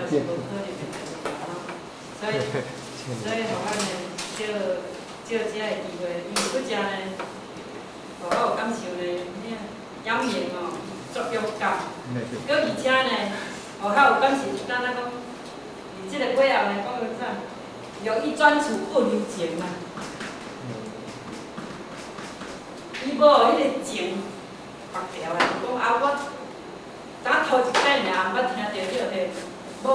是无可能的所以互咱呢借这个机会，因为拄则呢，互我有感受呢，养命哦，足勇敢，搁而且呢，互我有感受，敢若讲，伫即个尾后呢，讲个啥，有意专处不留情啊。伊无迄个情白条的，讲啊我刚头一摆尔，捌听到迄个迄无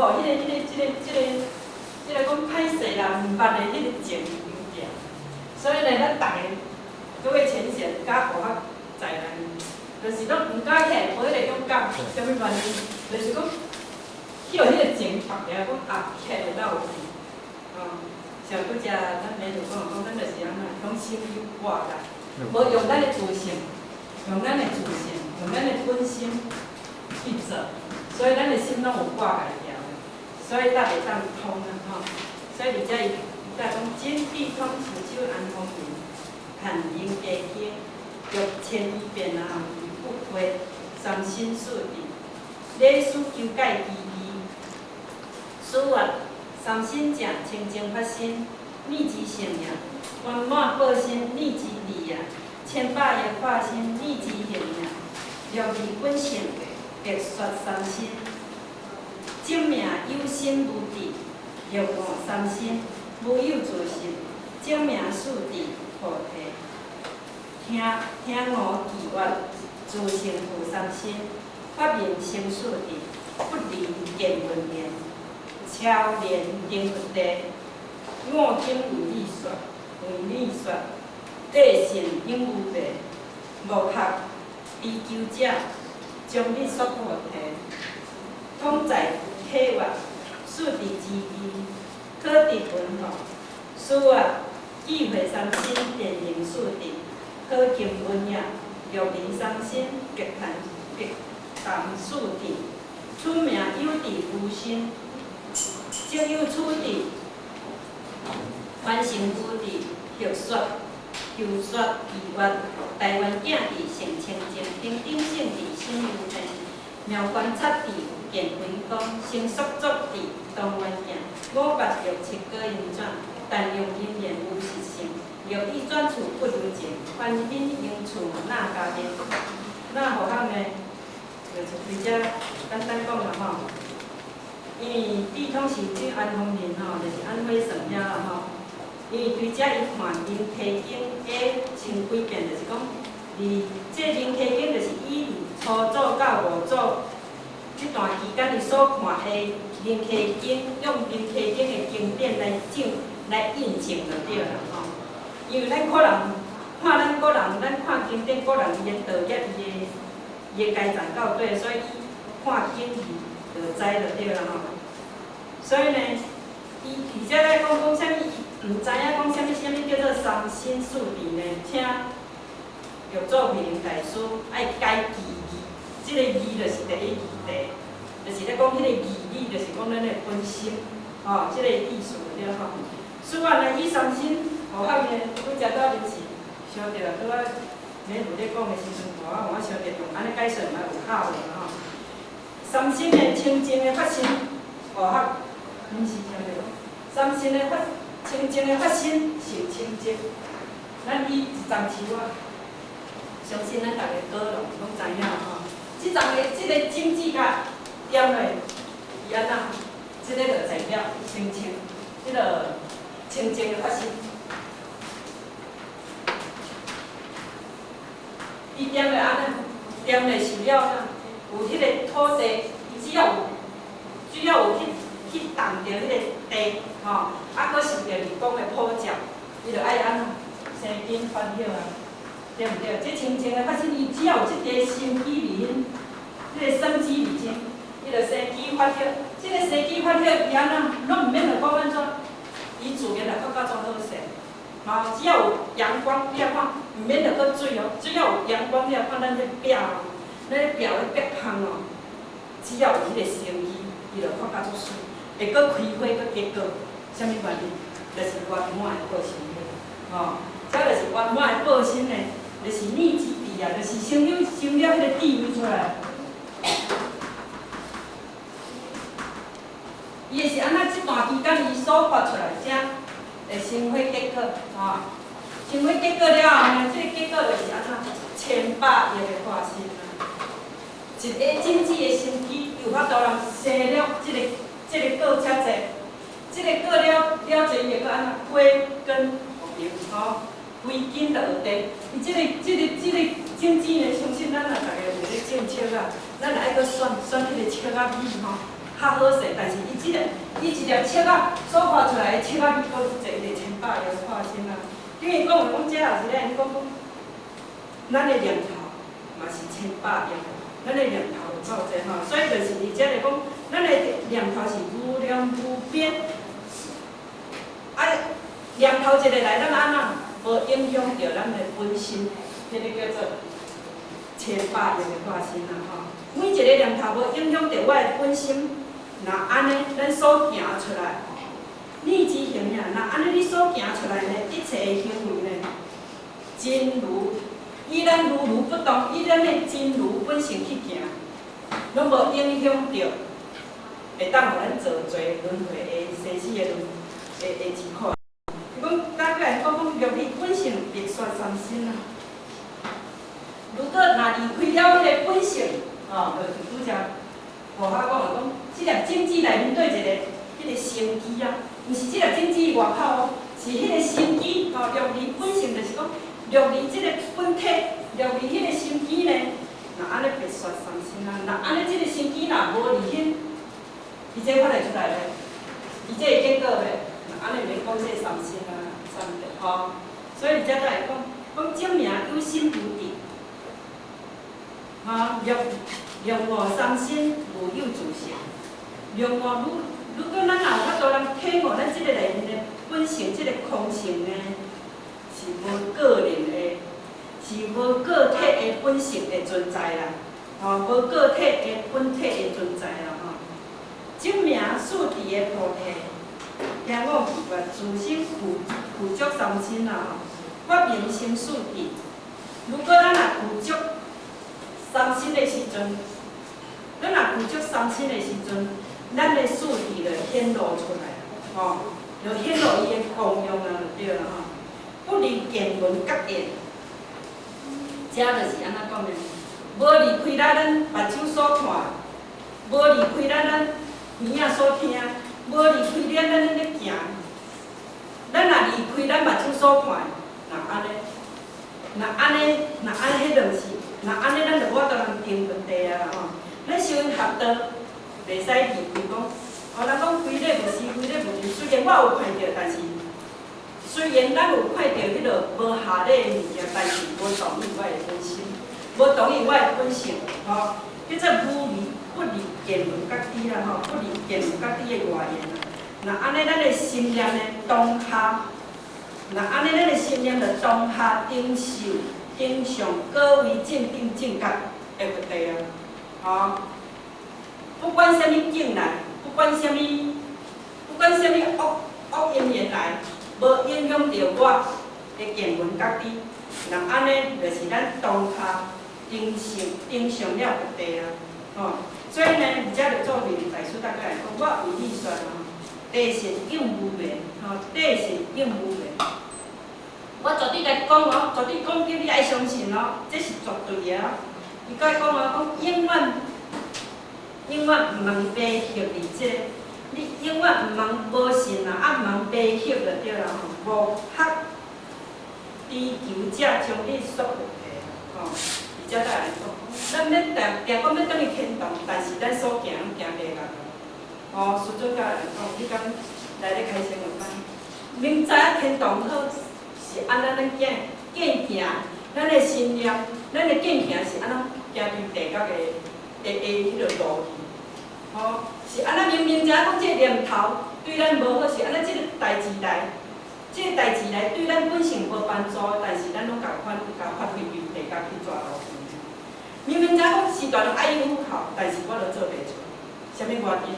即个讲歹势啦，毋捌的迄个情有条。所以呢，咱逐个各位前线甲互较在人，就是拢毋敢起来，无迄个勇敢，啥物原因？就是讲，叫迄个情白条，讲啊起来到有去，像拄则咱连就讲，咱就是安怎，拢心有挂啦。无用咱的自信，用咱的自信，用咱的本心去做，所以咱的心拢有挂家己的，所以咱袂当通啊吼。所以而且伊甲讲金碧通神手安风云，汉英家经，欲千里遍啊于不归，三心四定，礼书求解依依，书啊三心正，清净发心，密集成呀。圆满报身，立即利呀；千百亿化身，立即行呀。六义本性，别说三心。正命有心无地，欲悟三心，无有自信。正命四地菩提，听我祈愿，自性护三心。发明生四地，不离见闻言。超连定佛地，我经为你说。为你说，地信应无白，无学追求者，将你所菩提，统在体外，四地之意，可得文化。书啊，记会三心，辨明四地，可经文也，欲离三心，别谈四地。出名有地无心，即有处地。完成无地，学说求说疑问，台湾境地成清净，平等性地心如平，妙观察地见回光，成宿足地当元境，五八六七个因转，但用因缘无实性，欲意转处不如情，凡宾应处那家庭，那互咱呢，就是规只简单讲啦吼，因为地通是即安风人吼，就是安徽省遐啦吼。因为对遮伊看人体经加称几遍，就是讲，这人体经就是以初祖到五祖这段期间伊所看的人体经，用人体经的经典来印证就对啦吼。因为咱个人看咱个人，咱看经典个人伊的道业伊的该传到对，所以看经义就知就对啦吼。所以呢，伊而且来讲啥物？毋知影讲啥物叫做三心四地呢？请玉祖慧能大师爱解义义，即个义就是第一义地，就是咧讲迄个义理，就是讲咱的本心，吼，即个意思对了吼。此外呢，以三心，互晓呢，拄则到临时想着，拄仔咧有咧讲的时阵，我想着用安尼解释嘛有效的吼。三心的清净的发心，互晓临时听着讲，三心的清净的发心是清净，咱以一丛树啊，相信咱逐个果农拢知影吼。即个种子甲点落，伊安怎？即个就代表清净，即个清净的发心。伊点落安尼，点落是了啥？有迄个土地，伊只要有去动着迄个地，吼，啊，佫受着日光的普照，伊就爱安怎生根发叶啊，对毋对？这清净的发生，伊只要有即个生机里因，即个生机里间，伊就生机发叶。即个生机发叶，伊安怎拢毋免着讲安怎，伊自然就较总好势。吼，只要有阳光，你看，毋免着佫水哦，只要有阳光，你看咱这表，咱这表的别项哦，只要有迄个生机，伊就较足水。会佫开花，佫结果，啥物原因？就是圆满的报身体，吼，这就是圆满的报身呢，就是逆之地啊，就是成了迄个地位出来。伊会是安怎？即段期间伊所发出来啥会生火结果，生火结果了后呢，即个结果就是安怎？千百亿的化身啊！一个政治的心机，有法度人生了即个果遮济，即个果了济，伊会搁安怎？归根复明，归根到底。伊即个政治呢，相信咱若大家有咧种树啊，咱若爱搁选迄个树仔米较好势。但是伊一粒树仔所发出来的树仔米，搁一个千百亿的化身啊！因为讲遮也是咧，讲咱的念头嘛是千百亿，咱的念头有够济所以就是伊遮来讲，咱的念头是无量无边，念头一个来，咱安怎无影响到咱的本心，迄个叫做千百亿的化身每一个念头无影响到我的本心，那安尼咱所行出来，逆之行呀，那安尼你所行出来呢，一切的行为呢，真如。以咱如如不动，以咱的真如本性去行，拢无影响到，会当互咱做做轮回的生死的情况。讲大概讲若你本性灭绝三身如果若离开了迄个本性，就是拄则无法讲，即粒种子内面对迄个生机毋是即粒种子外口是迄个生机落离本性，就是讲。落离即个本体，落离迄个心机呢，若安尼别说三身若安尼即个心机若无离迄，伊这看得出来咧，伊这个结果咧，安尼免讲这三身三个所以遮来讲证明有心无定，用我三身无有自性，用我如果咱若有法度人体悟咱即个内面的本性，即个空性呢？是无个人的，是无个体的本性的存在啦，无个体的本体的存在啦，证明四谛的菩提，听我自身具足三身啦，发明心四谛。如果咱若具足三身的时阵，咱若具足三身的时阵，咱的四谛就显露出来，就显露伊的功用就对啦不离见闻觉言，遮就是安怎讲呢？无离开咱目睭所看，无离开咱耳仔所听，无离开咱咧行。咱若离开咱目睭所看，若安尼，迄就是，若安尼，咱就我都通定问题咱修学道，袂使离开讲，人讲规日无时，规日无时。虽然我有看到，但是。虽然咱有看到迄落无下礼的物件，但是无同意我的本心，无同意我的本性，叫做不离见闻觉知不离见闻觉知的外缘那安尼，咱的心念呢当下，那安尼，咱的心念就当下顶受顶上各位正定正觉的佛地不管什么境来，不管什么恶因缘来。无影响到我的见闻觉知，那安尼就是咱当下顶上了佛地所以呢，而遮就做面大师大家来讲，我为你说地是永无缘地是永无缘。我绝对甲你讲绝对讲叫你爱相信这是绝对的伊甲你讲讲永远毋通背弃这个。你永远毋通无信毋通背弃就对啦无学追求者将你束缚的伊才来讲，咱要定讲要等于天堂，但是咱所行袂到师尊甲来讲，你讲来咧开生活班，明知影天堂好是安怎咱见行，咱的信念，咱的见行是安怎行对地角的迄个路是安怎明明知讲这个念头对咱无好，是安怎这个代志来，对咱本性无帮助，但是咱拢甲发挥对地角去抓路。明明知讲时段爱应付好，但是我都做袂出，啥物原因？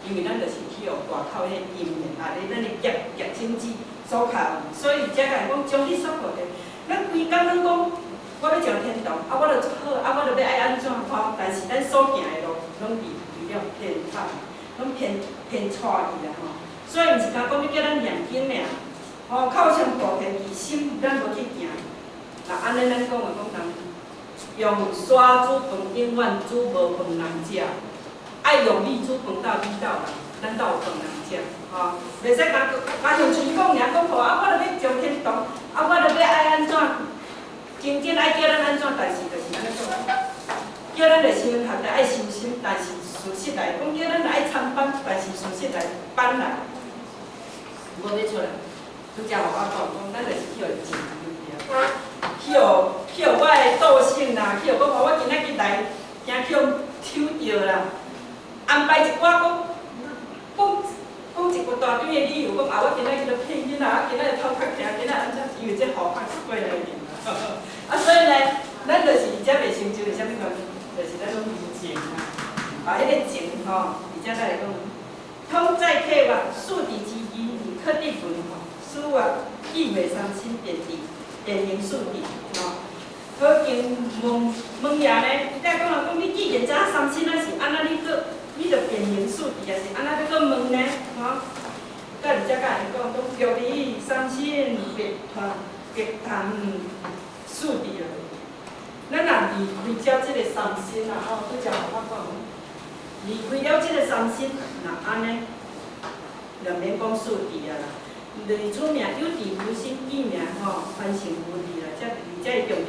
因为咱就是去互外口迄因缘咱的业种子所卡，所以遮来讲将你束缚的，咱规工拢讲我要上天堂，我就好，我就要爱安怎但是咱所行的路拢离了天堂，拢偏错去啦吼。所以毋是讲你叫咱念经尔，吼口腔保健其心咱无去行。那安尼咱讲的讲人用沙煮饭永远煮无饭人食，爱用米煮饭到米到人，咱才有饭人食，吼。袂使讲用嘴讲尔讲好啊，我著要上天堂，啊我著要爱安怎？真正爱叫咱安怎，但是就是安尼讲，叫咱来修学来爱修心，但是事实来讲，叫咱来爱参班，但是事实来班来无要出来。拄则互我讲，咱就是去互伊钱去互我的惰性啦，去互讲我今仔日来，惊去抽着啦，安排一寡讲一个大堆的理由，讲我今仔日要骗囡仔，今仔日头壳疼，今仔安怎？因为这好汉过来呢。所以呢，咱就是而且袂成就，是啥物原因？就是咱拢无情啊，迄个情吼，而且再来讲，通在客话，数地之意，以克地分吼，书啊，意味伤心遍地，典型数地吼。好经问爷呢，伊甲讲啦，讲你既然知伤心啊是安那，你着典型数地也是安那，要搁问呢吼？甲而且甲因讲，叫你伤心别谈数地了。咱若离开了这个伤心啊，吼，拄则我讲，离开了这个伤心，那安尼，就免讲数地啊啦。类出名有地无心，意名吼，凡成无地啦。而且重点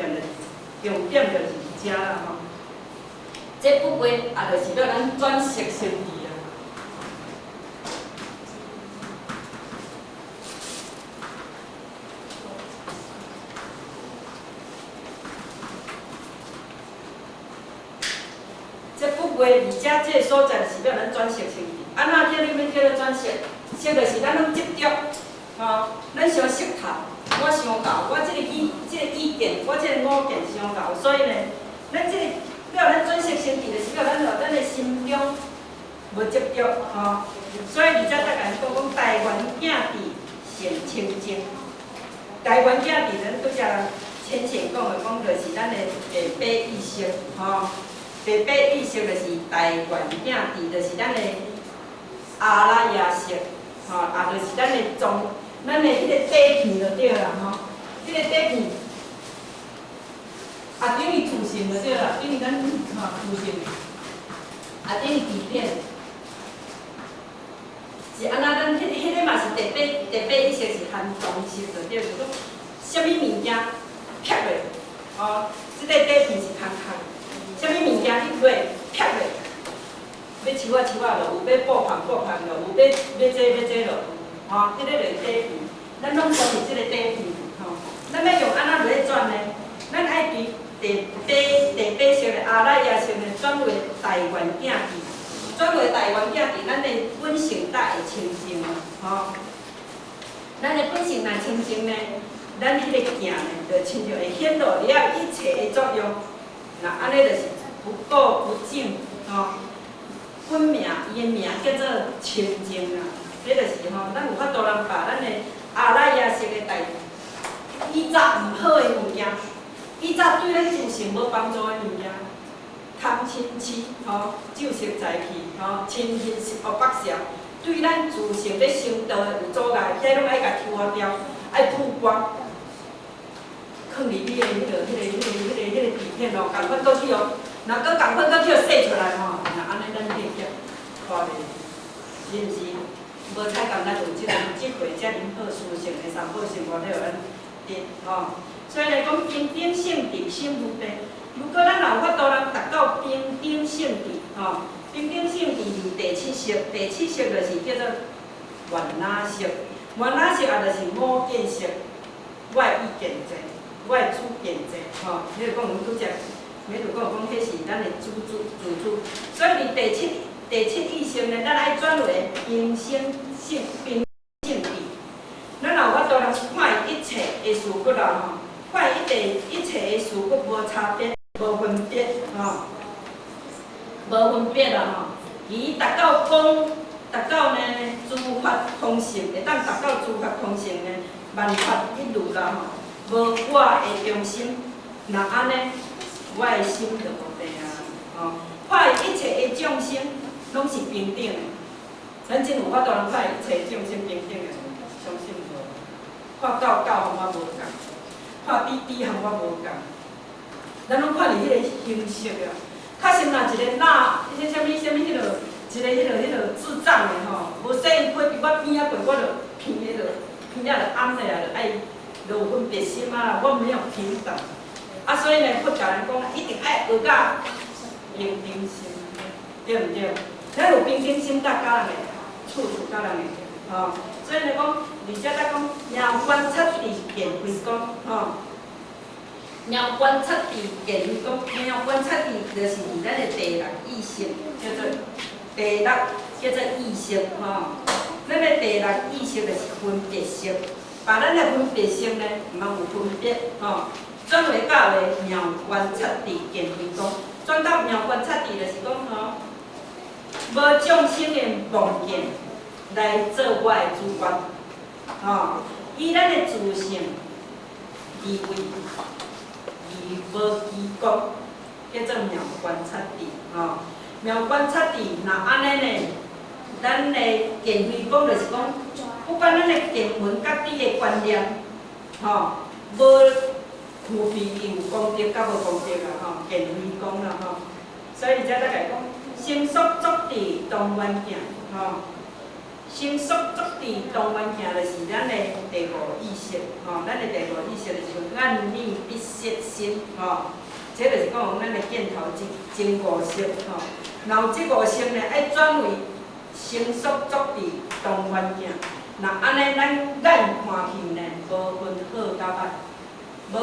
就是遮啦吼。这不过也就是要咱转识心地啊。这不过而且这个所在是要咱转识心地。安怎叫你要叫做转识？识就是咱拢执着。吼，咱相识透，我相投，我这个意见，我这个五件相投，所以呢，咱这个了咱转识心地，就是了咱的心中无执着，吼。所以而且再甲你讲台湾囝弟显清净，台湾囝弟咱拄则浅讲的讲，就是咱的地北意识，吼。地北意识就是台湾囝弟，就是咱的阿拉耶识，吼，也就是咱的咱的迄个底片就对啦，吼，迄个底片，等于自信就对啦，等于咱自信，等于底片，是安那咱迄个嘛是地北意识是含同识就对，就讲啥物物件撇落，吼，即个底片是空空，啥物物件你落撇落，要抽就有，要布就有，要这落。吼，迄个就是底片，咱拢讲是即个底片，吼。咱要用安怎来转呢？咱爱伫地北式的阿拉耶式的转为台湾囝弟，转为台湾囝弟，咱的本性才会清净啊，吼。咱的本性若清净呢，咱迄个行呢，就亲像会显露了一切的作用。那安尼就是不垢不净，吼。本名伊的名叫做清净啊。这就是吼，咱有法度通把咱的阿拉耶识的代志，以早毋好的物件，以早对咱自身无帮助的物件，贪嗔痴吼，酒色财气吼，嗔恨恶北邪，对咱自身咧成道有阻碍，这拢爱甲抽掉，爱曝光，放入你的迄个底片咯，共款搁去哦，若搁共款搁去洗出来吼，那安尼咱会业看袂，是毋是？无采共咱有即回遮尔好殊胜的三宝生活了安滴吼，所以来讲平等性地心无地。如果咱若有法度通达到平等性地吼，平等性地是第七识，第七识就是叫做原哪识，原哪识也就是五见识，外意见者，外主见者吼。迄个讲阮拄则，每拄讲迄是咱的自主，所以第七意识呢，咱爱转为平性地。咱若有法度通看一切的事物啦吼，看一切的事物无差别、无分别吼，无分别啦吼。伊达到呢诸法空性，会当达到诸法空性呢，万法一如啦吼，无我的中心。若安尼，我的心就无地啊吼。看一切的众生。拢是平等的，咱真有法度通看伊找众生平等的，相信无？看狗和我无共，看猪和我无共，咱拢看伫迄个形式啊。较实若一个哪，迄个啥物迄落，迄落智障的吼，无说伊过伫我边仔过，我就偏迄落，偏仔就安尼啊，就爱就有分别心啊，我没有平等。啊，所以呢，佛教人讲一定爱学到平等心，对毋对？咱有平等心，甲人会处甲人会吼。所以呢，讲而且咱讲妙观察智见慧光吼。妙观察智见慧光，妙观察智就是伫咱的第六意识，叫做第六叫做意识吼。咱的第六意识就是分别识，把咱的分别识呢，毋通有分别吼。转为到的妙观察智见慧光，转到妙观察智就是讲吼，无众生的妄见来做我的主观，吼，以咱的自性而为，而无其国，叫做妙观察智，吼。妙观察智，若安尼呢，咱的见慧光就是讲，不管咱的见闻甲智的观念，吼，无具备有功德甲无功德啊，吼，见慧光啦，吼。所以而且咱来讲，成熟作智当愿行，吼。成熟作智当愿行，就是咱的第五意识，吼，咱的第五意识就是眼耳鼻舌身，吼，这就是讲咱的见头前五识，吼。然后这五识呢，爱转为成熟作智当愿行。那安尼，咱眼看去呢，无分好甲歹。无无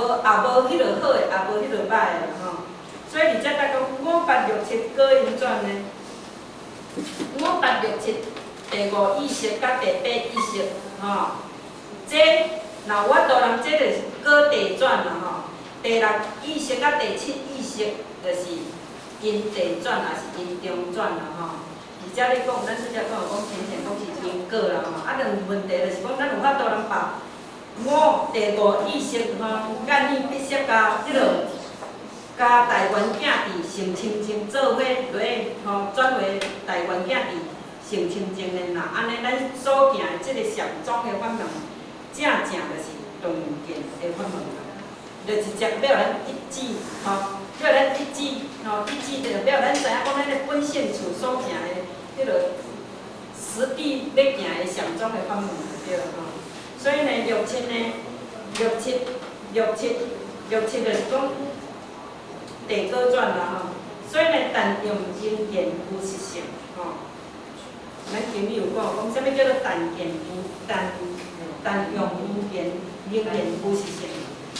迄落好的，也无迄落歹的吼。所以而且咱讲五八六七果因转呢，五八六七第五意识甲第八意识吼，这若我多人这就是果地转啦吼。第六意识甲第七意识就是因地转，也是因中转啦吼。而且你讲，咱拄则讲前讲是因果啦吼，啊，两问题就是讲，咱有法度通把第五意识吼，眼耳鼻舌甲迄落，甲大愿境智成清净做伙落吼，转为大愿境智成清净的，那安尼咱所行的即个上庄的法门，正就是当见的法门啦。就是只要咱一致吼，要咱一致吼，一致就要咱知影讲咱的本性处所行的迄落实地要行的上庄的法门就对吼。所以呢，六七就是讲地果转啦吼。所以呢，但用因缘有实性吼。咱经里有讲，啥物叫做但用因缘有实性。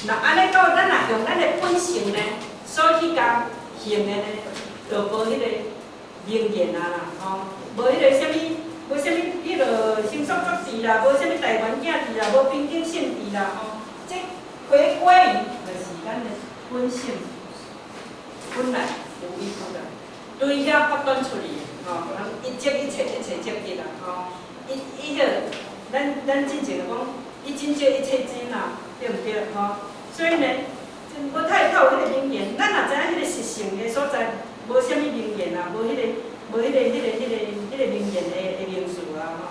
那安尼到咱若用咱的本性呢，所去甲行的呢，就无迄个因缘啊啦吼，无迄个啥物。无啥物迄落成熟作智啦，无啥物大愿境智啦，无平等性智啦吼，这回归于就是咱的本性本来有意思啦。对遐发展出嚟吼，人一切接得啦吼，伊迄咱之前讲，伊真少一切真啦，对毋对吼？所以呢，无太靠迄个名言，咱若知影迄个实性的所在，无啥物名言啊，无迄个名言的名词啊吼。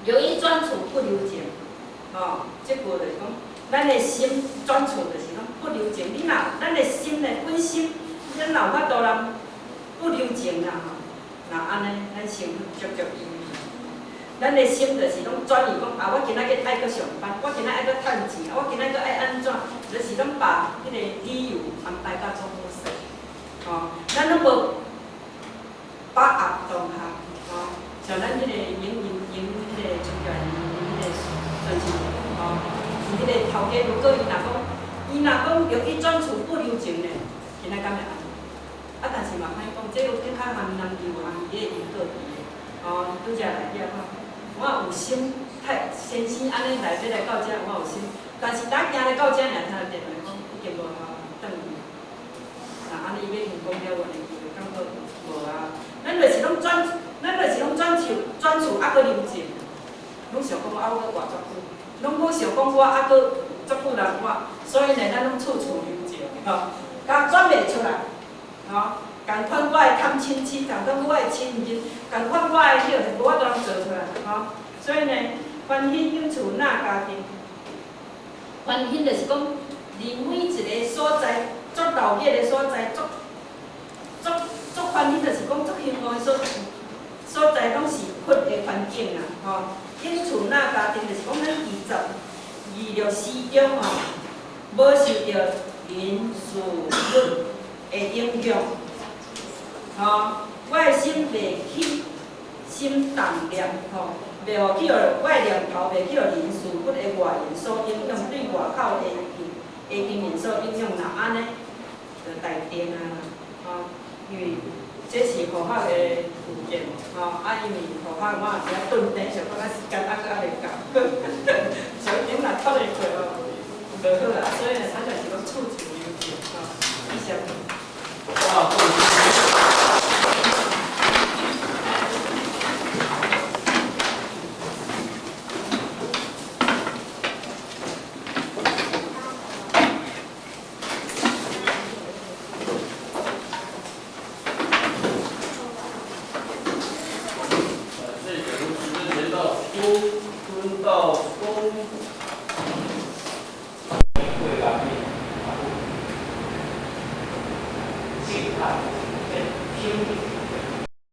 留意专处不留情，吼，即句就是讲，咱的心专处就是讲不留情。你若咱的心呢，本心，咱若有法度人不留情啦吼，那安尼咱生活足足意义。咱的心就是拢转移讲啊，我今仔日爱搁上班，我今仔爱搁趁钱，我今仔搁爱安怎，就是拢把迄个理由安排甲足好势，吼，咱拢无把握当下，吼，像咱迄个营迄个宗教迄个传承，吼，伊迄个头家如果伊若讲叫伊专处不留情呢，今仔敢会安尼？啊，但是嘛歹讲，这有较含人有含伊个因果伫个，吼，拄则来了吼。我有心，先生安尼来到遮，我有心，但是当行来到遮，尔听到电话讲已经无转去，那安尼伊要用公了我的机会，感觉无啊。咱就是拢转厝，还阁留情，拢想讲我还阁活足久，拢无想讲我还阁足久人活，所以呢，咱拢处留情，吼，甲转袂出来，吼，共款我的探亲戚，共款我的亲人，共款我的迄个全部我都通做出来，吼。所以呢，翻新永厝那家庭，翻新就是讲，离每一个所在，足投机的所在，足翻新就是讲足幸福的所在，拢是佛的环境啦，吼。永厝那家庭就是讲咱26时中吼，无受到因事论的影响，吼，我的心袂起心动念，吼，袂互去我的念头袂去因事论的外因所影响，对外口的经验所影响，若安尼就大定啊啦，吼，因为这是佛法的附件，吼，因为佛法我也是要顿定，上讲时间还袂到，小点若拖下过哦，无好啦，所以呢，他就是讲处处有见，吼，以上。